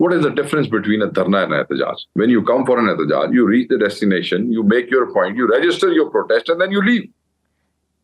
What is the difference between a dharna and an ehtijaj? When you come for an ehtijaj, you reach the destination, you make your point, you register your protest and then you leave.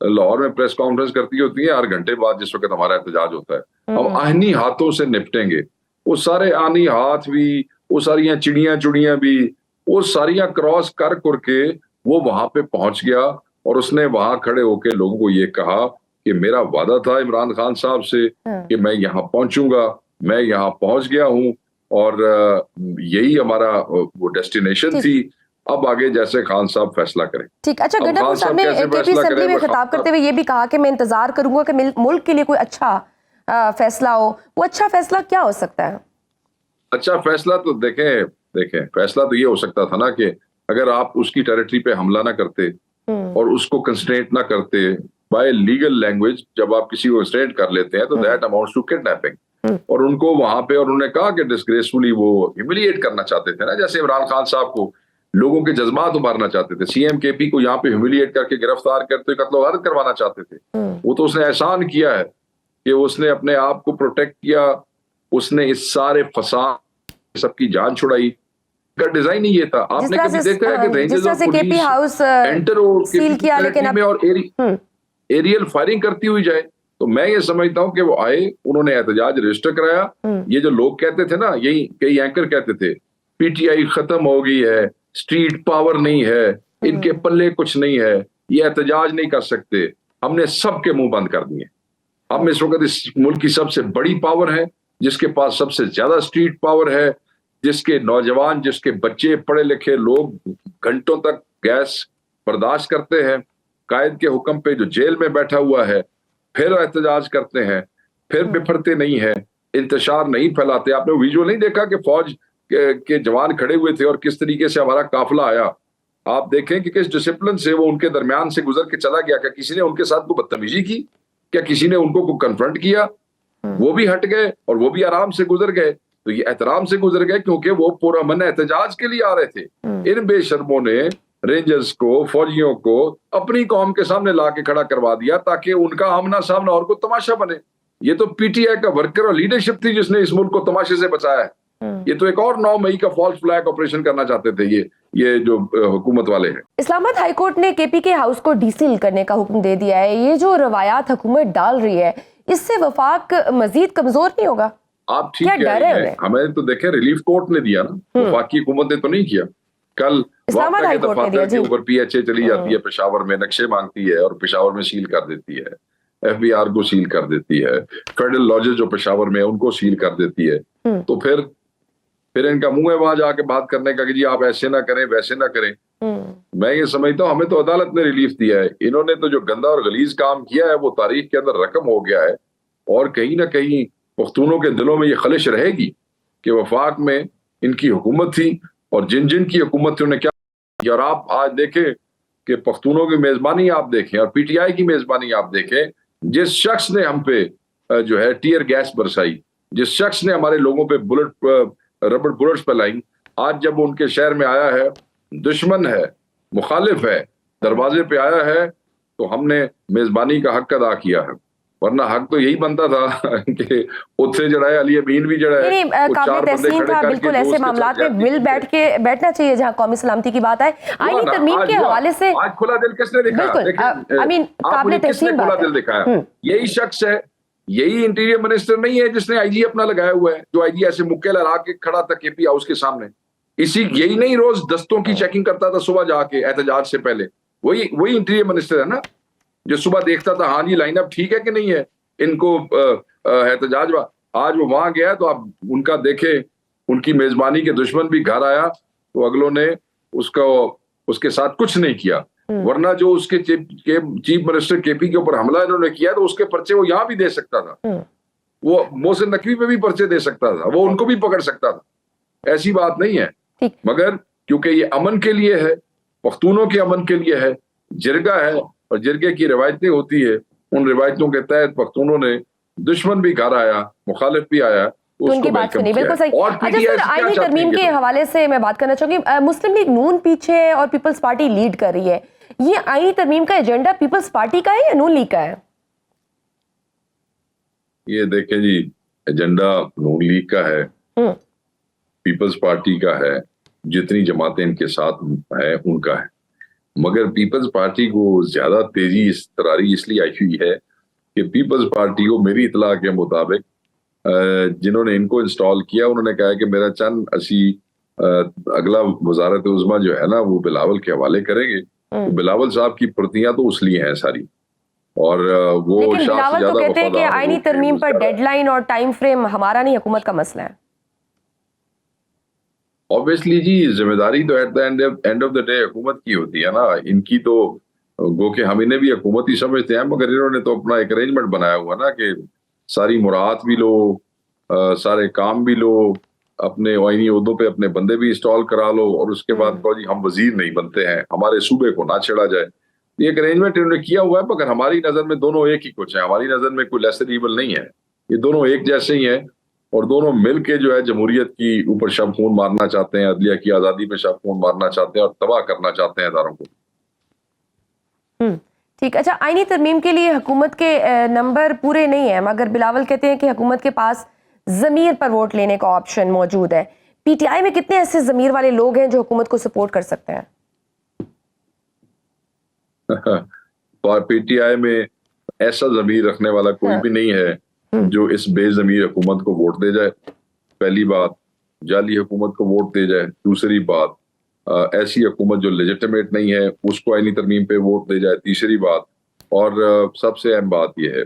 Lahore میں press conference کرتی ہوتی ہیں 8 گھنٹے بعد جس وقت ہمارا احتجاج ہوتا ہے. ہم آہنی ہاتھوں سے نپٹیں گے. وہ سارے آہنی ہاتھ بھی, وہ ساریاں چڑیاں بھی, وہ ساریاں کراس کر کے وہ وہاں پہ پہنچ گیا, اور اس نے وہاں کھڑے ہو کے لوگوں کو یہ کہا کہ میرا وعدہ تھا عمران خان صاحب سے کہ میں یہاں پہنچوں گا, میں یہاں پہنچ گیا ہوں, اور یہی ہمارا وہ ڈیسٹینیشن تھی. اب آگے جیسے خان صاحب فیصلہ کریں. ٹھیک. اچھا, گنڈا پور صاحب نے کے پی اسمبلی میں خطاب کرتے ہوئے یہ بھی کہا کہ میں انتظار کروں گا کہ ملک کے لیے کوئی اچھا فیصلہ ہو. وہ اچھا فیصلہ کیا ہو سکتا ہے؟ اچھا فیصلہ تو دیکھیں فیصلہ تو یہ ہو سکتا تھا نا کہ اگر آپ اس کی ٹیریٹری پہ حملہ نہ کرتے اور اس کو کنسٹرینٹ نہ کرتے بائی لیگل لینگویج. جب آپ کسی کو کنسٹرینٹ کر لیتے ہیں تو دیٹ اماؤنٹس ٹو کڈنیپنگ. اور ان کو وہاں پہ, اور انہوں نے کہا کہ ڈسگریسفلی وہ ہیوملیٹ کرنا چاہتے تھے نا, جیسے عمران خان صاحب کو لوگوں کے جذبات ابھارنا چاہتے تھے. سی ایم کے پی کو یہاں پہ ہیوملیٹ کر کے گرفتار کرتے قتل و غارت کروانا چاہتے تھے. وہ تو اس نے احسان کیا ہے کہ اس نے اپنے آپ کو پروٹیکٹ کیا, اس نے اس سارے فساد سب کی جان چھڑائی. کا ڈیزائن ہی یہ تھا. آپ نے کبھی دیکھا ہے کہ رینجرز اور پولیس انٹر اور ایریل فائرنگ کرتی ہوئی جائے؟ تو میں یہ سمجھتا ہوں کہ وہ آئے, انہوں نے احتجاج رجسٹر کرایا. یہ جو لوگ کہتے تھے نا, یہی کئی اینکر کہتے تھے پی ٹی آئی ختم ہو گئی ہے, اسٹریٹ پاور نہیں ہے, ان کے پلے کچھ نہیں ہے, یہ احتجاج نہیں کر سکتے. ہم نے سب کے منہ بند کر دیے. ہم اس وقت اس ملک کی سب سے بڑی پاور ہے, جس کے پاس سب سے زیادہ اسٹریٹ پاور ہے, جس کے نوجوان, جس کے بچے, پڑھے لکھے لوگ گھنٹوں تک گیس برداشت کرتے ہیں. قائد کے حکم پہ جو جیل میں بیٹھا ہوا ہے, پھر احتجاج کرتے ہیں, پھر بپھرتے نہیں ہیں, انتشار نہیں پھیلاتے. آپ نے ویڈیو نہیں دیکھا کہ فوج کے جوان کھڑے ہوئے تھے اور کس طریقے سے ہمارا قافلہ آیا؟ آپ دیکھیں کہ کس ڈسپلن سے وہ ان کے درمیان سے گزر کے چلا گیا. کیا کسی نے ان کے ساتھ کوئی بدتمیزی کی؟ کیا کسی نے ان کو کنفرنٹ کیا؟ وہ بھی ہٹ گئے اور وہ بھی آرام سے گزر گئے. تو یہ احترام سے گزر گئے کیونکہ وہ پرامن احتجاج کے لیے آ رہے تھے. ان بے شرموں نے رینجرز کو, فوجیوں کو اپنی قوم کے سامنے لا کے کھڑا کروا دیا تاکہ ان کا آمنا سامنا اور کو تماشا بنے. یہ تو پی ٹی آئی کا ورکر اور لیڈرشپ تھی جس نے اس ملک کو تماشے سے بچایا ہے. یہ تو ایک اور 9 مئی کا فالس فلیگ آپریشن کرنا چاہتے تھے یہ جو حکومت والے ہیں. اسلام آباد ہائی کورٹ نے کے پی کے ہاؤس کو ڈی سیل کرنے کا حکم دے دیا ہے. یہ جو روایات حکومت ڈال رہی ہے, اس سے وفاق مزید کمزور نہیں ہوگا؟ آپ ٹھیک کہہ رہے ہیں. ہمیں تو دیکھیں ریلیف کورٹ نے دیا نا, وفاقی حکومت نے تو نہیں کیا. کل اسلام آباد ہائی کورٹ نے دیا. کے اوپر پی ایچ اے چلی جاتی ہے پشاور میں, نقشے مانگتی ہے اور پشاور میں سیل کر دیتی ہے. ایف بی آر کو سیل کر دیتی ہے. فیڈرل لاجز جو پشاور میں ان کو سیل کر دیتی ہے. تو پھر ان کا منہ ہے وہاں جا کے بات کرنے کا کہ جی آپ ایسے نہ کریں ویسے نہ کریں. میں یہ سمجھتا ہوں ہمیں تو عدالت نے ریلیف دیا ہے. انہوں نے تو جو گندا اور غلیظ کام کیا ہے وہ تاریخ کے اندر رقم ہو گیا ہے, اور کہیں نہ کہیں پختونوں کے دلوں میں یہ خلش رہے گی کہ وفاق میں ان کی حکومت تھی, اور جن کی حکومت تھی انہوں نے کیا. اور آپ آج دیکھیں کہ پختونوں کی میزبانی آپ دیکھیں اور پی ٹی آئی کی میزبانی آپ دیکھیں. جس شخص نے ہم پہ جو ہے ٹیئر گیس برسائی, جس شخص نے ہمارے لوگوں پہ ربڑ بلٹس پلائی, آج جب ان کے شہر میں آیا ہے, دشمن ہے, مخالف ہے, دروازے پہ آیا ہے, تو ہم نے میزبانی کا حق ادا کیا ہے. ورنہ حق تو یہی بنتا تھا کہ اتھے جڑا ہے علی امین بھی جڑا ہے. قابل تحسین تھا بالکل. ایسے معاملات میں مل بیٹھنا چاہیے جہاں قومی سلامتی کی بات آئے. آئینی ترمیم کے حوالے سے آج کھلا دل کس نے دکھایا؟ قابل تحسین کھلا دل دکھایا یہی شخص ہے. یہی انٹیریئر منسٹر نہیں ہے جس نے آئی جی اپنا لگایا ہوا ہے, جو آئی جی ایسے مکے لہرا کے کھڑا تھا کے پی ہاؤس کے سامنے. یہی نہیں روز دستوں کی چیکنگ کرتا تھا صبح جا کے احتجاج سے پہلے. وہی انٹیریئر منسٹر ہے نا جو صبح دیکھتا تھا ہاں جی لائن اپ ٹھیک ہے کہ نہیں ہے ان کو احتجاج. آج وہ وہاں گیا تو آپ ان کا دیکھیں, ان کی میزبانی کے دشمن بھی گھر آیا تو اگلوں نے اس کے ساتھ کچھ نہیں کیا. ورنہ جو اس کے چیف منسٹر کے پی کے اوپر حملہ انہوں نے کیا تو اس کے پرچے وہ یہاں بھی دے سکتا تھا, وہ محسن نقوی پہ بھی پرچے دے سکتا تھا, وہ ان کو بھی پکڑ سکتا تھا. ایسی بات نہیں ہے. مگر کیونکہ یہ امن کے لیے ہے, پختونوں کے امن کے لیے ہے, جرگہ ہے اور جرگے کی روایتیں ہوتی ہے, ان روایتوں کے تحت پختونوں نے دشمن بھی گھر آیا, مخالف بھی آیا, تو ان کی بات سنی. بالکل صحیح. اچھا سر, آئینی ترمیم کے حوالے سے میں بات کرنا چاہوں گی. مسلم لیگ نون پیچھے ہے اور پیپلز پارٹی لیڈ کر رہی ہے. یہ آئینی ترمیم کا ایجنڈا پیپلز پارٹی کا ہے یا نون لیگ کا ہے؟ یہ دیکھیں جی, ایجنڈا نون لیگ کا ہے, پیپلز پارٹی کا ہے, جتنی جماعتیں ان کے ساتھ ہیں ان کا ہے. مگر پیپلز پارٹی کو زیادہ تیزی تراری اس لیے آئی ہوئی ہے کہ پیپلز پارٹی کو میری اطلاع کے مطابق جنہوں نے ان کو انسٹال کیا انہوں نے کہا کہ میرا چند اسی اگلا وزارت عظمیٰ جو ہے نا وہ بلاول کے حوالے کریں گے. بلاول صاحب کی پرتیاں تو اس لیے ہیں ساری, اور وہ لیکن شاہ سے بلاول تو زیادہ کہتے ہیں کہ وفادار آئینی ترمیم پر ڈیڈ لائن اور ٹائم فریم ہمارا نہیں, حکومت کا مسئلہ ہے. obviously جی ذمہ داری تو at the end of the day حکومت کی ہوتی ہے نا. ان کی تو گو کہ ہم انہیں بھی حکومت ہی سمجھتے ہیں, مگر انہوں نے تو اپنا ایک ارینجمنٹ بنایا ہوا نا کہ ساری مراعات بھی لو, سارے کام بھی لو, اپنے آئینی عہدوں پہ اپنے بندے بھی انسٹال کرا لو, اور اس کے بعد کہو جی ہم وزیر نہیں بنتے ہیں, ہمارے صوبے کو نہ چھیڑا جائے. یہ ایک ارینجمنٹ انہوں نے کیا ہوا ہے, مگر ہماری نظر میں دونوں ایک ہی کچھ ہیں. ہماری نظر میں کوئی لیسر ایول نہیں ہے, یہ دونوں ایک جیسے ہی ہیں, اور دونوں مل کے جو ہے جمہوریت کی اوپر شب خون مارنا چاہتے ہیں, عدلیہ کی آزادی پہ شب خون مارنا چاہتے ہیں اور تباہ کرنا چاہتے ہیں اداروں کو. ٹھیک. اچھا, آئینی ترمیم کے لیے حکومت کے نمبر پورے نہیں ہیں, مگر بلاول کہتے ہیں کہ حکومت کے پاس ضمیر پر ووٹ لینے کا آپشن موجود ہے. پی ٹی آئی میں کتنے ایسے ضمیر والے لوگ ہیں جو حکومت کو سپورٹ کر سکتے ہیں؟ پی ٹی آئی میں ایسا ضمیر رکھنے والا کوئی بھی نہیں ہے جو اس بے ضمیر حکومت کو ووٹ دے جائے. پہلی بات, جعلی حکومت کو ووٹ دے جائے. دوسری بات, ایسی حکومت جو لیجٹمیٹ نہیں ہے اس کو آئینی ترمیم پہ ووٹ دے جائے. تیسری بات, اور سب سے اہم بات یہ ہے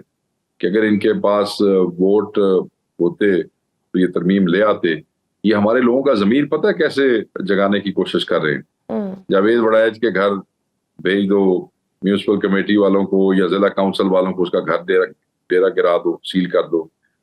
کہ اگر ان کے پاس ووٹ ہوتے تو یہ ترمیم لے آتے. یہ ہمارے لوگوں کا ضمیر پتہ ہے کیسے جگانے کی کوشش کر رہے ہیں. جاوید وڑائچ کے گھر بھیج دو میونسپل کمیٹی والوں کو یا ضلع کونسل والوں کو, اس کا گھر ڈیرا گرا دو, سیل کر دو.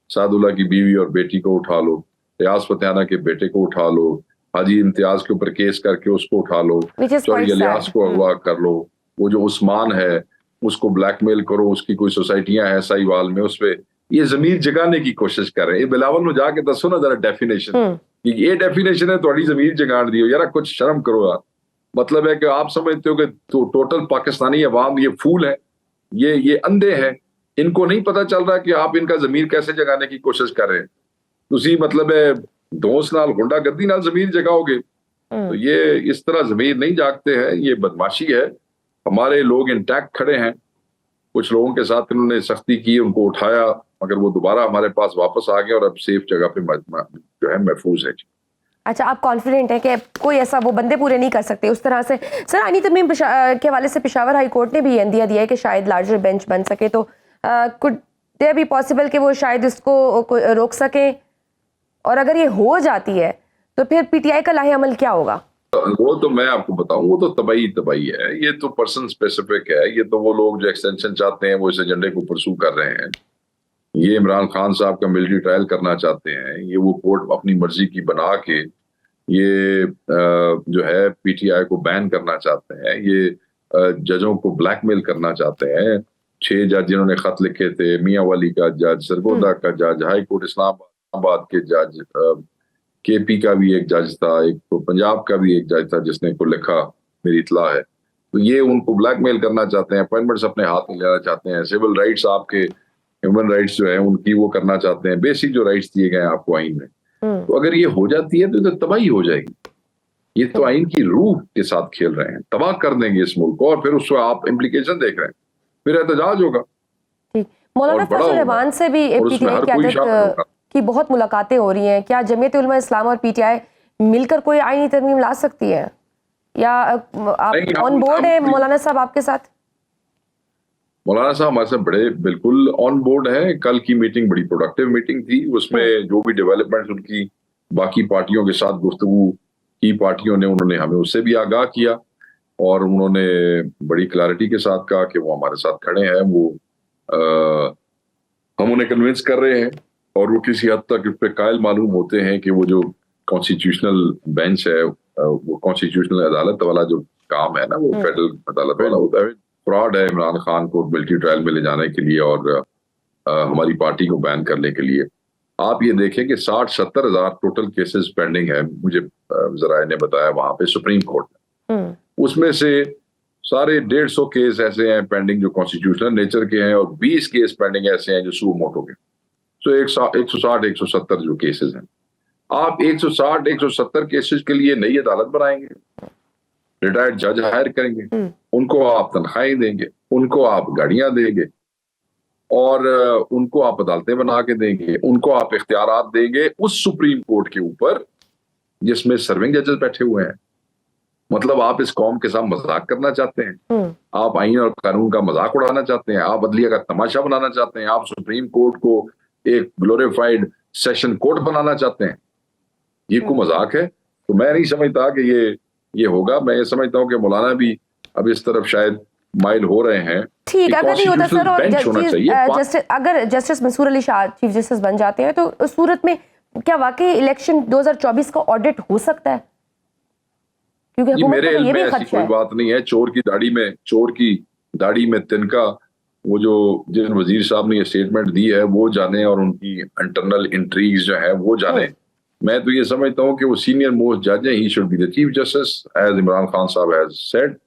سعد اللہ کی بیوی اور بیٹی کو اٹھا لو, ریاض فتحانہ کے بیٹے کو اٹھا لو, حاجی امتیاز کے اوپر کیس کر کے اس کو اٹھا لو, چوری الیاس کو اغوا کر لو, وہ جو عثمان ہے اس کو بلیک میل کرو, اس کی کوئی سوسائٹیاں ہیں سائی وال میں, اس پہ یہ ضمیر جگانے کی کوشش کر رہے ہیں. بلاول میں جا کے دسو نا ذرا ڈیفینیشن, یہ ڈیفینیشن ہے تھوڑی ضمیر جگاڑ دیو یار, کچھ شرم کرو یار. مطلب ہے کہ آپ سمجھتے ہو کہ ٹوٹل پاکستانی عوام یہ فول ہے, یہ اندھے ہیں, ان کو نہیں پتا چل رہا کہ آپ ان کا ضمیر کیسے جگانے کی کوشش کر رہے ہیں. تسی مطلب ہے دوست نال گنڈا گردی نال ضمیر جگاؤ گے, تو یہ اس طرح ضمیر نہیں جاگتے ہیں. یہ بدماشی ہے. ہمارے لوگ انٹیکٹ کھڑے ہیں, کچھ لوگوں کے ساتھ انہوں نے سختی کی, ان کو اٹھایا, مگر وہ دوبارہ ہمارے پاس واپس آ گئے اور اب سیف جگہ پہ جو ہے محفوظ ہے. اچھا, آپ کانفیڈنٹ ہیں کہ کوئی ایسا وہ بندے پورے نہیں کر سکتے اس طرح سے؟ سر, آئینی ترمیم کے حوالے سے پشاور ہائی کورٹ نے بھی یہ اندیہ دیا ہے کہ شاید لارجر بینچ بن سکے, تو could there be possible کہ وہ شاید اس کو روک سکیں, اور اگر یہ ہو جاتی ہے تو پھر پی ٹی آئی کا لاہ عمل کیا ہوگا؟ وہ تو میں آپ کو بتاؤں, وہ تو تباہی ہے. یہ تو پرسن اسپیسیفک ہے. یہ تو وہ لوگ جو ایکسٹینشن چاہتے ہیں وہ اس ایجنڈے کو پرسو کر رہے ہیں. یہ عمران خان صاحب کا ملٹری ٹرائل کرنا چاہتے ہیں. یہ وہ کورٹ اپنی مرضی کی بنا کے یہ جو ہے پی ٹی آئی کو بین کرنا چاہتے ہیں. یہ ججوں کو بلیک میل کرنا چاہتے ہیں. 6 جج جنہوں نے خط لکھے تھے, میاں والی کا جج, سرگودا کا جج, ہائی کورٹ اسلام آباد کے جج, کے پی کا بھی ایک جج تھا, ایک پنجاب کا بھی ایک جج تھا جس نے کو لکھا, میری اطلاع ہے. تو یہ ان کو بلیک میل کرنا چاہتے ہیں, اپوائنٹمنٹس اپنے ہاتھ میں لینا چاہتے ہیں, سول رائٹس آپ کے ہیومن رائٹس جو ہیں ان کی وہ کرنا چاہتے ہیں, بیسک جو رائٹس دیے گئے ہیں آپ کو آئین میں. تو اگر یہ ہو جاتی ہے تو تباہی ہو جائے گی. یہ تو آئین کی روح کے ساتھ کھیل رہے ہیں, تباہ کر دیں گے اس ملک کو, اور پھر اس کو آپ امپلیکیشن دیکھ رہے ہیں, پھر احتجاج ہوگا. مولانا فضل الرحمان سے بھی پی ٹی آئی قیادت کی بہت ملاقاتیں ہو رہی ہیں, کیا جمعیت علماء اسلام اور پی ٹی آئی مل کر کوئی آئینی ترمیم لا سکتی ہے, یا آپ آن بورڈ ہیں مولانا صاحب آپ کے ساتھ؟ مولانا صاحب ہمارے ساتھ بڑے بالکل آن بورڈ ہیں. کل کی میٹنگ بڑی پروڈکٹیو میٹنگ تھی. اس میں جو بھی ڈیولپمنٹ ان کی باقی پارٹیوں کے ساتھ گفتگو کی, پارٹیوں نے انہوں نے ہمیں اس سے بھی آگاہ کیا, اور انہوں نے بڑی کلیئرٹی کے ساتھ کہا کہ وہ ہمارے ساتھ کھڑے ہیں. وہ ہم انہیں کنونس کر رہے ہیں, اور وہ کسی حد تک اس پہ قائل معلوم ہوتے ہیں کہ وہ جو کانسٹیٹیوشنل بینچ ہے, وہ کانسٹیٹیوشنل عدالت والا جو کام ہے نا, وہ فیڈرل عدالت والا ہوتا ہے. فراڈ ہے عمران خان کو ملٹری ٹرائل میں لے جانے کے لیے اور ہماری پارٹی کو بین کرنے کے لیے. آپ یہ دیکھیں کہ 60-70 ہزار ٹوٹل کیسز پینڈنگ ہیں, مجھے ذرائع نے بتایا وہاں پہ سپریم کورٹ میں. اس میں سے سارے 150 کیس ایسے ہیں پینڈنگ جو کانسٹیٹیوشنل نیچر کے ہیں, اور 20 کیس پینڈنگ ایسے ہیں جو سو موٹو کے. تو 160-170 جو کیسز ہیں, آپ 160-170 کیسز کے لیے نئی عدالت بنائیں گے؟ ریٹائرڈ جج ہائر کریں گے, ان کو آپ تنخواہیں دیں گے, ان کو آپ گاڑیاں دیں گے, اور ان کو آپ عدالتیں بنا کے دیں گے, ان کو آپ اختیارات دیں گے اس سپریم کورٹ کے اوپر جس میں سرونگ ججز بیٹھے ہوئے ہیں. مطلب آپ اس قوم کے ساتھ مذاق کرنا چاہتے ہیں, آپ آئین اور قانون کا مذاق اڑانا چاہتے ہیں, آپ عدلیہ کا تماشا بنانا چاہتے ہیں, آپ سپریم کورٹ کو ایک گلوریفائڈ سیشن کورٹ بنانا چاہتے ہیں. یہ کوئی مذاق ہے؟ تو میں نہیں سمجھتا کہ یہ ہوگا. میں یہ سمجھتا ہوں کہ مولانا بھی اب اس طرف شاید مائل ہو رہے ہیں. ٹھیک, اگر نہیں ہوتا سر, اور اگر جسٹس منصور علی شاہ چیف جسٹس بن جاتے ہیں تو اس صورت میں کیا واقعی الیکشن 2024 کا آڈٹ ہو سکتا ہے؟ کیونکہ میرے علم میں ایسی کوئی بات نہیں ہے. چور کی داڑھی میں تنکا, وہ جو جن وزیر صاحب نے یہ اسٹیٹمنٹ دی ہے وہ جانے, اور ان کی انٹرنل انٹریگز جو ہے وہ جانے. میں تو یہ سمجھتا ہوں کہ وہ سینئر موسٹ جج ہیں, he should be the chief justice as Imran Khan sahab has sad.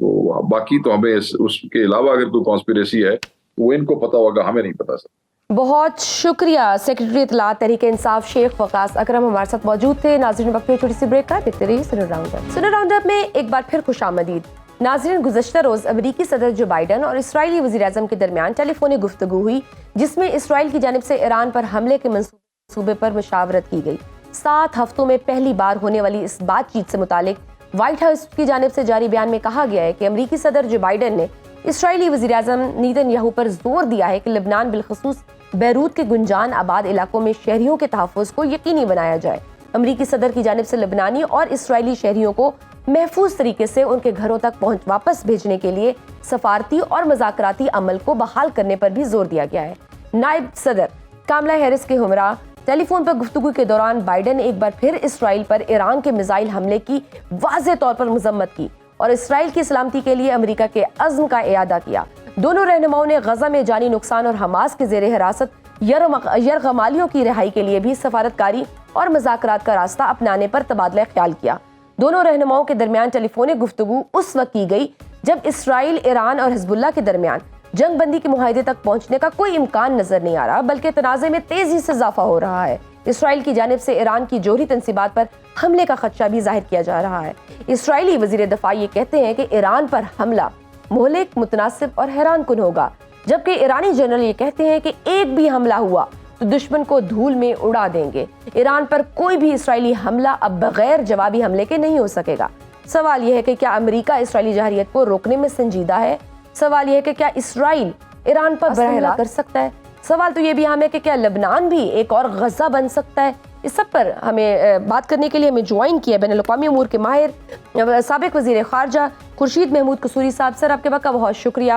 تو باقی تو ہمیں اس کے علاوہ اگر کوئی کانسپیریسی ہے وہ ان کو پتا ہوگا, ہمیں نہیں پتا سر. بہت شکریہ سیکرٹری اطلاعات تحریک انصاف شیخ وقاص اکرم ہمارے ساتھ موجود تھے. ناظرین وقت پہ چھوٹی سی بریک کا, دیکھتے رہیے sinner round up. Sinner round up میں ایک بار پھر خوش آمدید. ناظرین, گزشتہ روز امریکی صدر جو بائیڈن اور اسرائیلی وزیر اعظم کے درمیان ٹیلی فونی گفتگو ہوئی, جس میں اسرائیل کی جانب سے ایران پر حملے کے منصوبے پر مشاورت کی گئی. 7 ہفتوں میں پہلی بار ہونے والی اس بات چیت سے متعلق وائٹ ہاؤس کی جانب سے جاری بیان میں کہا گیا ہے کہ امریکی صدر جو بائیڈن نے اسرائیلی وزیر اعظم نیتن یاہو پر زور دیا ہے کہ لبنان بالخصوص بیروت کے گنجان آباد علاقوں میں شہریوں کے تحفظ کو یقینی بنایا جائے. امریکی صدر کی جانب سے لبنانی اور اسرائیلی شہریوں کو محفوظ طریقے سے ان کے گھروں تک واپس بھیجنے کے لیے سفارتی اور مذاکراتی عمل کو بحال کرنے پر بھی زور دیا گیا ہے. نائب صدر کاملا ہیرس کے ہمراہ ٹیلی فون پر گفتگو کے دوران بائیڈن نے ایک بار پھر اسرائیل پر ایران کے میزائل حملے کی واضح طور پر مذمت کی اور اسرائیل کی سلامتی کے لیے امریکہ کے عزم کا اعادہ کیا. دونوں رہنماؤں نے غزہ میں جانی نقصان اور حماس کے زیر حراست یرغمالیوں کی رہائی کے لیے بھی سفارتکاری اور مذاکرات کا راستہ اپنانے پر تبادلہ خیال کیا. دونوں رہنماؤں کے درمیان ٹیلی فونک گفتگو اس وقت کی گئی جب اسرائیل، ایران اور حزب اللہ کے درمیان جنگ بندی کے معاہدے تک پہنچنے کا کوئی امکان نظر نہیں آ رہا، بلکہ تنازع میں تیزی سے اضافہ ہو رہا ہے. اسرائیل کی جانب سے ایران کی جوہری تنصیبات پر حملے کا خدشہ بھی ظاہر کیا جا رہا ہے. اسرائیلی وزیر دفاع یہ کہتے ہیں کہ ایران پر حملہ مہلک، متناسب اور حیران کن ہوگا، جبکہ ایرانی جنرل یہ کہتے ہیں کہ ایک بھی حملہ ہوا تو دشمن کو دھول میں اڑا دیں گے. ایران پر کوئی بھی اسرائیلی حملہ اب بغیر جوابی حملے کے نہیں ہو سکے گا. سوال یہ ہے کہ کیا امریکہ اسرائیلی جارحیت کو روکنے میں سنجیدہ ہے؟ سوال یہ ہے کہ کیا اسرائیل ایران پر براہ راست کر سکتا ہے؟ سوال تو یہ بھی اہم ہے کہ کیا لبنان بھی ایک اور غزہ بن سکتا ہے؟ اس سب پر ہمیں بات کرنے کے لیے ہمیں جوائن کیا بین الاقوامی امور کے ماہر سابق وزیر خارجہ خورشید محمود قصوری صاحب. سر، آپ کے وقت کا بہت شکریہ.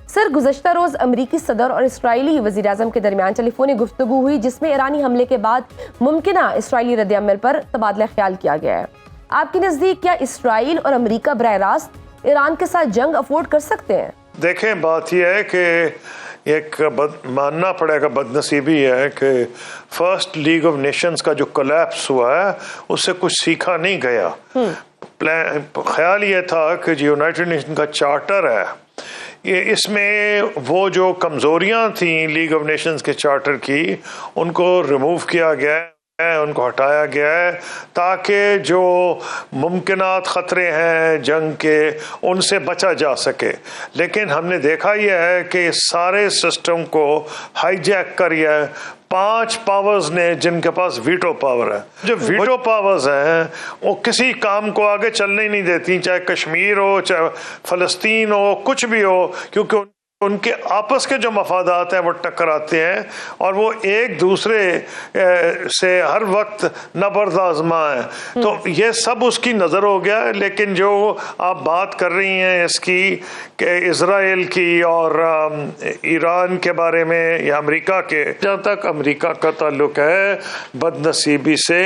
سر، گزشتہ روز امریکی صدر اور اسرائیلی وزیر اعظم کے درمیان ٹیلی فونک گفتگو ہوئی جس میں ایرانی حملے کے بعد ممکنہ اسرائیلی رد عمل پر تبادلہ خیال کیا گیا ہے. آپ کے نزدیک کیا اسرائیل اور امریکہ براہ راست ایران کے ساتھ جنگ افورڈ کر سکتے ہیں؟ دیکھیں، بات یہ ہے کہ ایک ماننا پڑے گا بدنصیبی ہے کہ فرسٹ لیگ آف نیشنز کا جو کولیپس ہوا ہے اس سے کچھ سیکھا نہیں گیا. خیال یہ تھا کہ جو یونائٹڈ نیشن کا چارٹر ہے یہ اس میں وہ جو کمزوریاں تھیں لیگ آف نیشنز کے چارٹر کی ان کو ریموو کیا گیا ہے، ان کو ہٹایا گیا ہے تاکہ جو ممکنات خطرے ہیں جنگ کے ان سے بچا جا سکے. لیکن ہم نے دیکھا یہ ہے کہ سارے سسٹم کو ہائی جیک کریا ہے 5 پاورز نے جن کے پاس ویٹو پاور ہے. جو ویٹو پاورز ہیں وہ کسی کام کو آگے چلنے ہی نہیں دیتی، چاہے کشمیر ہو، چاہے فلسطین ہو، کچھ بھی ہو، کیونکہ ان کے آپس کے جو مفادات ہیں وہ ٹکراتے ہیں اور وہ ایک دوسرے سے ہر وقت نبرد آزما ہیں. تو یہ سب اس کی نظر ہو گیا. لیکن جو آپ بات کر رہی ہیں اس کی کہ اسرائیل کی اور ایران کے بارے میں یا امریکہ کے، جہاں تک امریکہ کا تعلق ہے بدنصیبی سے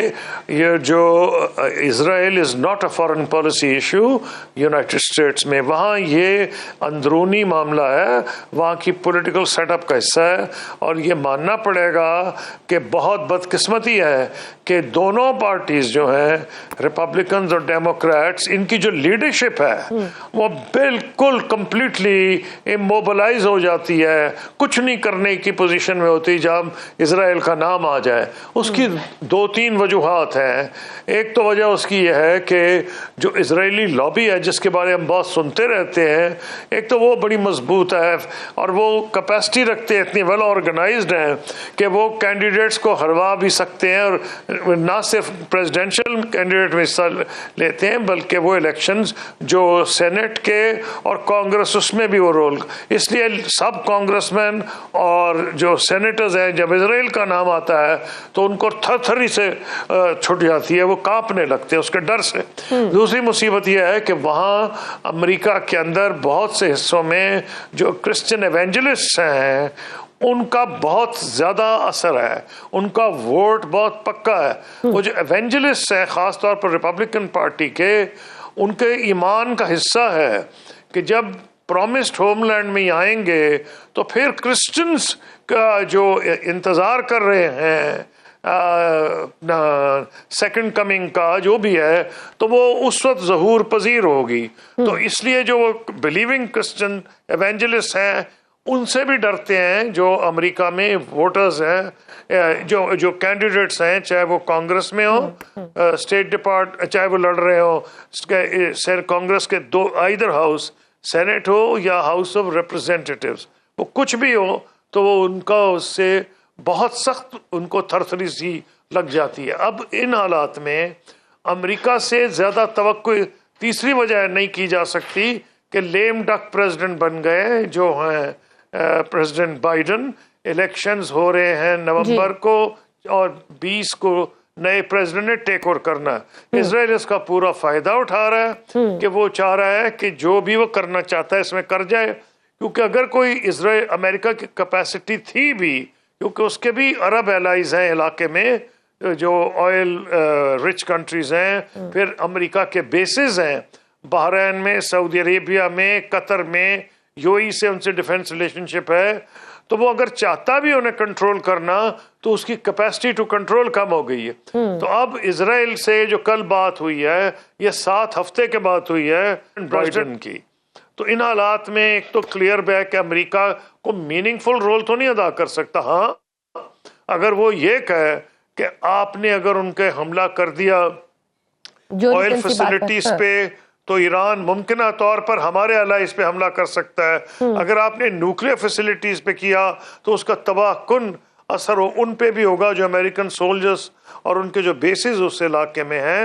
یہ جو Israel is not a foreign policy issue United States میں، وہاں یہ اندرونی معاملہ ہے وہاں کی پولیٹیکل سیٹ اپ کا حصہ ہے. اور یہ ماننا پڑے گا کہ بہت بدقسمتی ہے کہ دونوں پارٹیز جو ہیں ریپبلکنز اور ڈیموکریٹس، ان کی جو لیڈرشپ ہے وہ بالکل کمپلیٹلی اموبلائز ہو جاتی ہے، کچھ نہیں کرنے کی پوزیشن میں ہوتی جب اسرائیل کا نام آ جائے. اس کی 2-3 وجوہات ہیں. ایک تو وجہ اس کی یہ ہے کہ جو اسرائیلی لابی ہے جس کے بارے میں ہم بہت سنتے رہتے ہیں، ایک تو وہ بڑی مضبوط ہے اور وہ کیپیسٹی رکھتے ہیں، اتنی ویل آرگنائزڈ ہیں کہ وہ کینڈیڈیٹس کو ہروا بھی سکتے ہیں، اور نہ صرف پریزیڈنشل کینڈیڈیٹ میں حصہ لیتے ہیں بلکہ وہ الیکشنز جو سینٹ کے اور کانگریس اس میں بھی وہ رول. اس لیے سب کانگریس مین اور جو سینیٹرز ہیں جب اسرائیل کا نام آتا ہے تو ان کو تھر تھری سے چھٹ جاتی ہے، وہ کانپنے لگتے ہیں اس کے ڈر سے. دوسری مصیبت یہ ہے کہ وہاں امریکہ کے اندر بہت سے حصوں میں جو کرسچن ایونجلسٹ ہیں ان کا بہت زیادہ اثر ہے، ان کا ووٹ بہت پکا ہے. وہ جو ایونجلسٹ ہیں خاص طور پر ریپبلکن پارٹی کے، ان کے ایمان کا حصہ ہے کہ جب پرومسڈ ہوم لینڈ میں آئیں گے تو پھر کرسچنز کا جو انتظار کر رہے ہیں سیکنڈ کمنگ کا جو بھی ہے تو وہ اس وقت ظہور پذیر ہوگی. تو اس لیے جو بلیونگ کرسچن ایونجلسٹ ہیں ان سے بھی ڈرتے ہیں جو امریکہ میں ووٹرز ہیں، جو کینڈیڈیٹس ہیں، چاہے وہ کانگریس میں ہو، اسٹیٹ چاہے وہ لڑ رہے ہو کانگریس کے آئیدر ہاؤس، سینٹ ہو یا ہاؤس آف ریپرزینٹیٹیوز، وہ کچھ بھی ہو تو وہ ان کا اس سے بہت سخت ان کو تھرتھری سی لگ جاتی ہے. اب ان حالات میں امریکہ سے زیادہ توقع تیسری وجہ نہیں کی جا سکتی کہ لیم ڈک پریزیڈنٹ بن گئے جو ہیں پریزیڈنٹ بائیڈن. الیکشنز ہو رہے ہیں نومبر کو اور 20 کو نئے پریزیڈنٹ نے ٹیک اوور کرنا ہے. اسرائیل اس کا پورا فائدہ اٹھا رہا ہے کہ وہ چاہ رہا ہے کہ جو بھی وہ کرنا چاہتا ہے اس میں کر جائے، کیونکہ اگر کوئی اسرائیل امریکہ کی کیپیسٹی تھی بھی، کیونکہ اس کے بھی عرب الائز ہیں علاقے میں جو آئل رچ کنٹریز ہیں، پھر امریکہ کے بیسز ہیں بحرین میں، سعودی عربیہ میں، قطر میں، UAE سے ان سے ڈیفنس ریلیشن شپ ہے. تو وہ اگر چاہتا بھی انہیں کنٹرول کرنا تو اس کی کیپیسٹی ٹو کنٹرول کم ہو گئی ہے. تو اب اسرائیل سے جو کل بات ہوئی ہے، یہ 7 ہفتے کے بعد ہوئی ہے بائیڈن کی. تو ان حالات میں ایک تو کلیئر ہے کہ امریکہ کو میننگ فل رول تو نہیں ادا کر سکتا. ہاں اگر وہ یہ کہے کہ آپ نے اگر ان کے حملہ کر دیا آئل فیسلٹیز پہ تو ایران ممکنہ طور پر ہمارے الائز پہ حملہ کر سکتا ہے. اگر آپ نے نیوکلیئر فیسلٹیز پہ کیا تو اس کا تباہ کن اثر ان پہ بھی ہوگا جو امریکن سولجرز اور ان کے جو بیسز اس علاقے میں ہیں.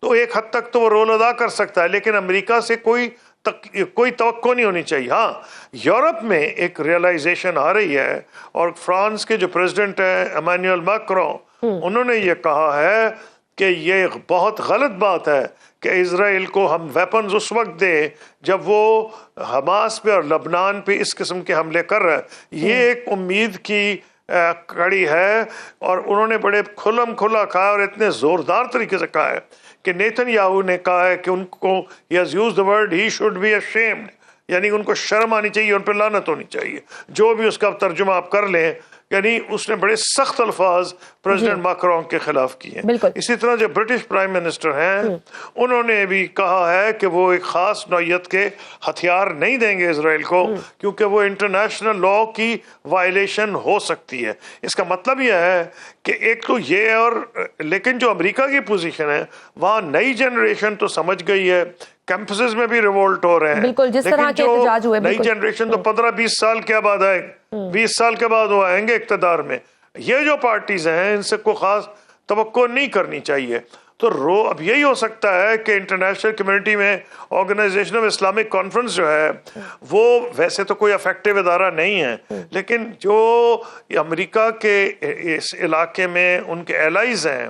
تو ایک حد تک تو وہ رول ادا کر سکتا ہے، لیکن امریکہ سے کوئی توقع نہیں ہونی چاہیے. ہاں یورپ میں ایک ریئلائزیشن آ رہی ہے، اور فرانس کے جو پریزیڈنٹ ہیں ایمانوئل میکرون، انہوں نے یہ کہا ہے کہ یہ بہت غلط بات ہے کہ اسرائیل کو ہم ویپنز اس وقت دیں جب وہ حماس پہ اور لبنان پہ اس قسم کے حملے کر رہا ہے. یہ ایک امید کی کڑی ہے، اور انہوں نے بڑے کھلم کھلا کہا اور اتنے زوردار طریقے سے کہا ہے کہ نیتن یاہو نے کہا ہے کہ ان کو he has used the word he should be ashamed، یعنی ان کو شرم آنی چاہیے، ان پہ لعنت ہونی چاہیے، جو بھی اس کا ترجمہ آپ کر لیں. یعنی اس نے بڑے سخت الفاظ پریزیڈنٹ میکرون کے خلاف کیے ہیں. اسی طرح جو برٹش پرائم منسٹر ہیں انہوں نے بھی کہا ہے کہ وہ ایک خاص نوعیت کے ہتھیار نہیں دیں گے اسرائیل کو، کیونکہ وہ انٹرنیشنل لا کی وائلیشن ہو سکتی ہے. اس کا مطلب یہ ہے کہ ایک تو یہ، اور لیکن جو امریکہ کی پوزیشن ہے وہاں نئی جنریشن تو سمجھ گئی ہے، کیمپسز میں بھی ریوولٹ ہو رہے ہیں، لیکن جو نئی جنریشن تو 15-20 سال کے بعد آئے، 20 سال کے بعد وہ آئیں گے اقتدار میں. یہ جو پارٹیز ہیں ان سے کوئی خاص توقع نہیں کرنی چاہیے. تو اب یہی ہو سکتا ہے کہ انٹرنیشنل کمیونٹی میں آرگنائزیشن آف اسلامک کانفرنس جو ہے وہ ویسے تو کوئی افیکٹو ادارہ نہیں ہے، لیکن جو امریکہ کے اس علاقے میں ان کے الائز ہیں،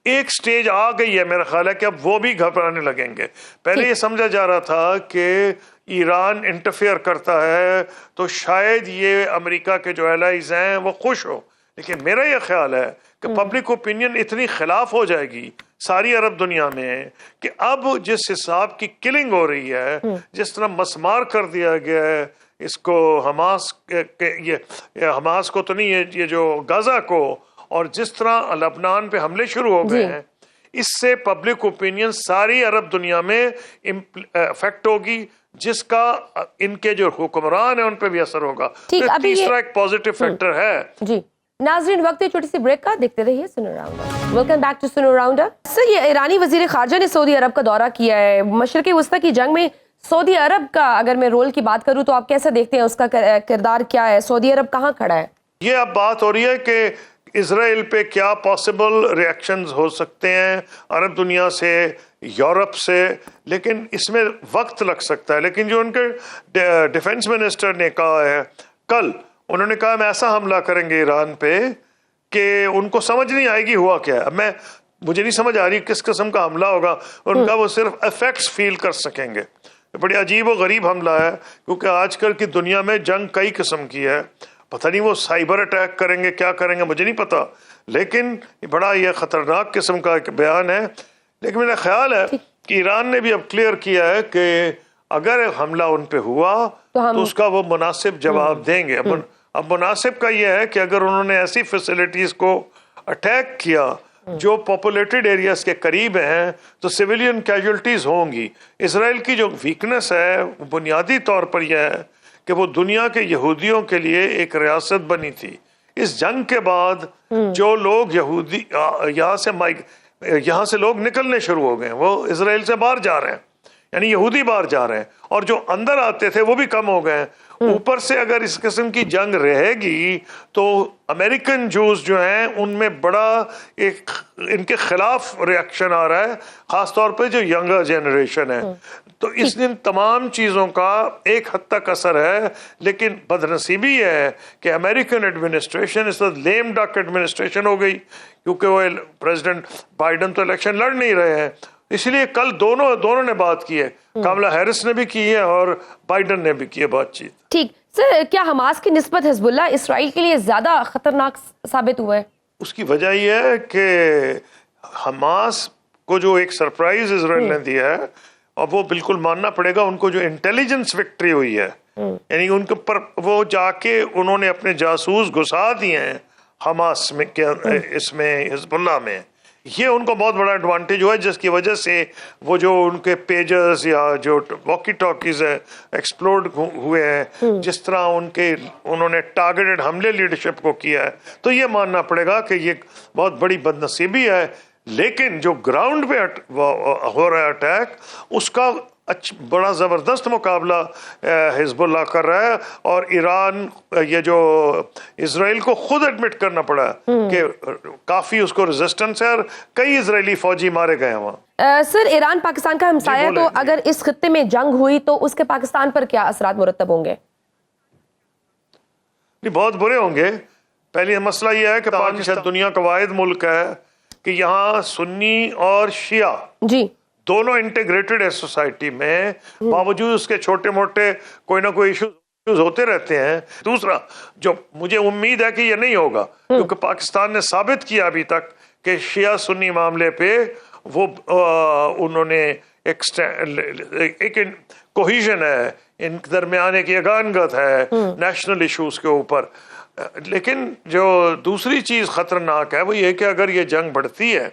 ایک سٹیج آ گئی ہے میرا خیال ہے کہ اب وہ بھی گھبرانے لگیں گے. پہلے یہ سمجھا جا رہا تھا کہ ایران انٹرفیئر کرتا ہے تو شاید یہ امریکہ کے جو الائز ہیں وہ خوش ہو، لیکن میرا یہ خیال ہے کہ پبلک اوپینین اتنی خلاف ہو جائے گی ساری عرب دنیا میں کہ اب جس حساب کی کلنگ ہو رہی ہے، جس طرح مسمار کر دیا گیا ہے اس کو حماس کو تو نہیں، یہ جو غزہ کو، اور جس طرح لبنان پہ حملے شروع ہو گئے ہیں، اس سے پبلک اوپینین ساری عرب دنیا میں افیکٹ ہوگی، جس کا ان کے جو حکمران ہیں ان پہ بھی اثر ہوگا۔ تیسرا ایک پازیٹیو فیکٹر ہے۔ جی ناظرین، وقت ہے چھوٹی سی بریک کا، دیکھتے رہیے سنو راؤنڈر۔ ویلکم بیک ٹو سنو راؤنڈر۔ سر، یہ ایرانی وزیر خارجہ نے سعودی عرب کا دورہ کیا ہے۔ مشرق وسطیٰ کی جنگ میں سعودی عرب کا اگر میں رول کی بات کروں تو آپ کیسے دیکھتے ہیں، اس کا کردار کیا ہے؟ سعودی عرب کہاں کھڑا ہے؟ یہ اب بات ہو رہی ہے کہ اسرائیل پہ کیا پاسبل ریئیکشنز ہو سکتے ہیں عرب دنیا سے، یورپ سے، لیکن اس میں وقت لگ سکتا ہے۔ لیکن جو ان کے ڈیفنس منسٹر نے کہا ہے کل، انہوں نے کہا ہم ایسا حملہ کریں گے ایران پہ کہ ان کو سمجھ نہیں آئے گی ہوا کیا ہے۔ مجھے نہیں سمجھ آ رہی کس قسم کا حملہ ہوگا، ان کا وہ صرف ایفیکٹس فیل کر سکیں گے۔ بڑی عجیب و غریب حملہ ہے، کیونکہ آج کل کی دنیا میں جنگ کئی قسم کی ہے، پتہ نہیں وہ سائبر اٹیک کریں گے، کیا کریں گے، مجھے نہیں پتا، لیکن بڑا یہ خطرناک قسم کا ایک بیان ہے۔ لیکن میرا خیال ہے کہ ایران نے بھی اب کلیئر کیا ہے کہ اگر حملہ ان پہ ہوا تو اس کا وہ مناسب جواب دیں گے۔ اب مناسب کا یہ ہے کہ اگر انہوں نے ایسی فیسلٹیز کو اٹیک کیا جو پاپولیٹڈ ایریاز کے قریب ہیں تو سویلین کیجولٹیز ہوں گی۔ اسرائیل کی جو ویکنس ہے بنیادی طور پر یہ ہے کہ وہ دنیا کے یہودیوں کے لیے ایک ریاست بنی تھی۔ اس جنگ کے بعد جو لوگ یہاں سے لوگ نکلنے شروع ہو گئے، وہ اسرائیل سے باہر جا رہے ہیں، یعنی یہودی باہر جا رہے ہیں، اور جو اندر آتے تھے وہ بھی کم ہو گئے ہیں۔ اوپر سے اگر اس قسم کی جنگ رہے گی تو امریکن جوز جو ہیں ان میں بڑا ایک ان کے خلاف ریاکشن آ رہا ہے، خاص طور پہ جو ینگر جنریشن ہے۔ تو اس دن تمام چیزوں کا ایک حد تک اثر ہے، لیکن بدنصیبی یہ ہے کہ امریکن ایڈمنسٹریشن اس وقت لیم ڈک ایڈمنسٹریشن ہو گئی، کیونکہ وہ پریزیڈنٹ بائیڈن تو الیکشن لڑ نہیں رہے ہیں۔ اس لیے کل دونوں نے بات کی ہے، کاملا ہیرس نے بھی کی ہے اور بائیڈن نے بھی کی ہے بات چیت۔ ٹھیک سر، کیا حماس کی نسبت حزب اللہ اسرائیل کے لیے زیادہ خطرناک ثابت ہوا ہے؟ اس کی وجہ یہ ہے کہ حماس کو جو ایک سرپرائز اسرائیل نے دیا ہے، اور وہ بالکل ماننا پڑے گا، ان کو جو انٹیلیجنس وکٹری ہوئی ہے، یعنی ان کے اوپر وہ جا کے انہوں نے اپنے جاسوس گھسا دیے ہیں حماس میں، اس میں حزب اللہ میں، یہ ان کو بہت بڑا ایڈوانٹیج ہوا ہے، جس کی وجہ سے وہ جو ان کے پیجز یا جو واکی ٹاکیز ہے ایکسپلوڈ ہوئے ہیں، جس طرح انہوں نے ٹارگیٹڈ حملے لیڈرشپ کو کیا ہے، تو یہ ماننا پڑے گا کہ یہ بہت بڑی بدنصیبی ہے۔ لیکن جو گراؤنڈ پہ ہو رہا ہے اٹیک، اس کا بڑا زبردست مقابلہ حزب اللہ کر رہا ہے، اور ایران یہ جو اسرائیل کو خود ایڈمٹ کرنا پڑا کہ کافی اس کو ریزسٹنس ہے، اور کئی اسرائیلی فوجی مارے گئے ہیں وہاں۔ سر، ایران پاکستان کا ہمسایہ تو اگر اس خطے میں جنگ ہوئی تو اس کے پاکستان پر کیا اثرات مرتب ہوں گے؟ بہت برے ہوں گے۔ پہلی مسئلہ یہ ہے کہ پاکستان دنیا کا واحد ملک ہے کہ یہاں سنی اور شیعہ جی دونوں انٹیگریٹڈ ہے سوسائٹی میں، باوجود اس کے چھوٹے موٹے کوئی نہ کوئی ایشوز ہوتے رہتے ہیں۔ دوسرا، جو مجھے امید ہے کہ یہ نہیں ہوگا، کیونکہ پاکستان نے ثابت کیا ابھی تک کہ شیعہ سنی معاملے پہ وہ انہوں نے ایک کوہیژن ہے، ان کے درمیان ایک یگانگت ہے نیشنل ایشوز کے اوپر۔ لیکن جو دوسری چیز خطرناک ہے وہ یہ کہ اگر یہ جنگ بڑھتی ہے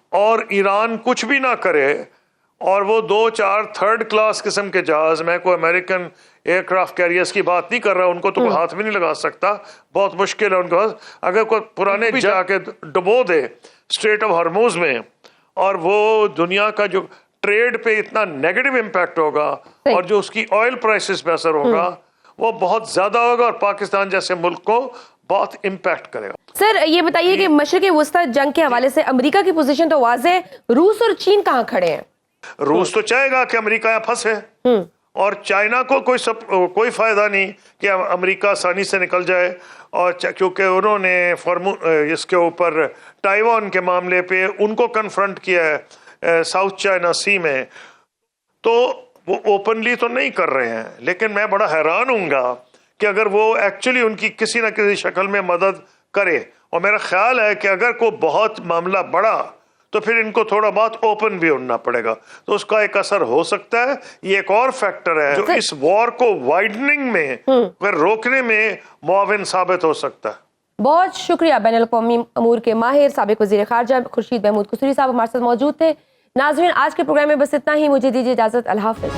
اور ایران کچھ بھی نہ کرے، اور وہ 2-4 تھرڈ کلاس قسم کے جہاز، میں کوئی امریکن ایئر کرافٹ کیریئرز کی بات نہیں کر رہا، ان کو تو کوئی ہاتھ بھی نہیں لگا سکتا، بہت مشکل ہے ان کے پاس، اگر کوئی پرانے بھی جا کے ڈبو دے اسٹریٹ آف ہرموز میں، اور وہ دنیا کا جو ٹریڈ پہ اتنا نیگیٹو امپیکٹ ہوگا، اور جو اس کی آئل پرائسز پہ اثر ہوگا وہ بہت زیادہ ہوگا، اور پاکستان جیسے ملک کو بہت امپیکٹ کرے گا۔ سر، یہ بتائیے کہ مشرق وسطیٰ جنگ کے حوالے سے امریکہ کی پوزیشن تو واضح ہے، روس اور چین کہاں کھڑے ہیں؟ روس تو چاہے گا کہ امریکہ یہاں پھنسے، اور چائنا کو کوئی فائدہ نہیں کہ امریکہ آسانی سے نکل جائے، اور کیونکہ انہوں نے اس کے اوپر تائیوان کے معاملے پہ ان کو کنفرنٹ کیا ہے ساؤتھ چائنا سی میں، تو وہ اوپنلی تو نہیں کر رہے ہیں، لیکن میں بڑا حیران ہوں گا کہ اگر وہ ایکچولی ان کی کسی نہ کسی شکل میں مدد کرے، اور میرا خیال ہے کہ اگر کوئی بہت معاملہ بڑا تو پھر ان کو تھوڑا بہت اوپن بھی ہونا پڑے گا، تو اس کا ایک اثر ہو سکتا ہے۔ یہ ایک اور فیکٹر ہے جو اس وار کو وائڈننگ میں روکنے میں معاون ثابت ہو سکتا ہے۔ بہت شکریہ۔ بین الاقوامی امور کے ماہر سابق وزیر خارجہ خورشید محمود قصوری صاحب ہمارے ساتھ موجود تھے۔ ناظرین، آج کے پروگرام میں بس اتنا ہی، مجھے دیجیے اجازت، اللہ حافظ۔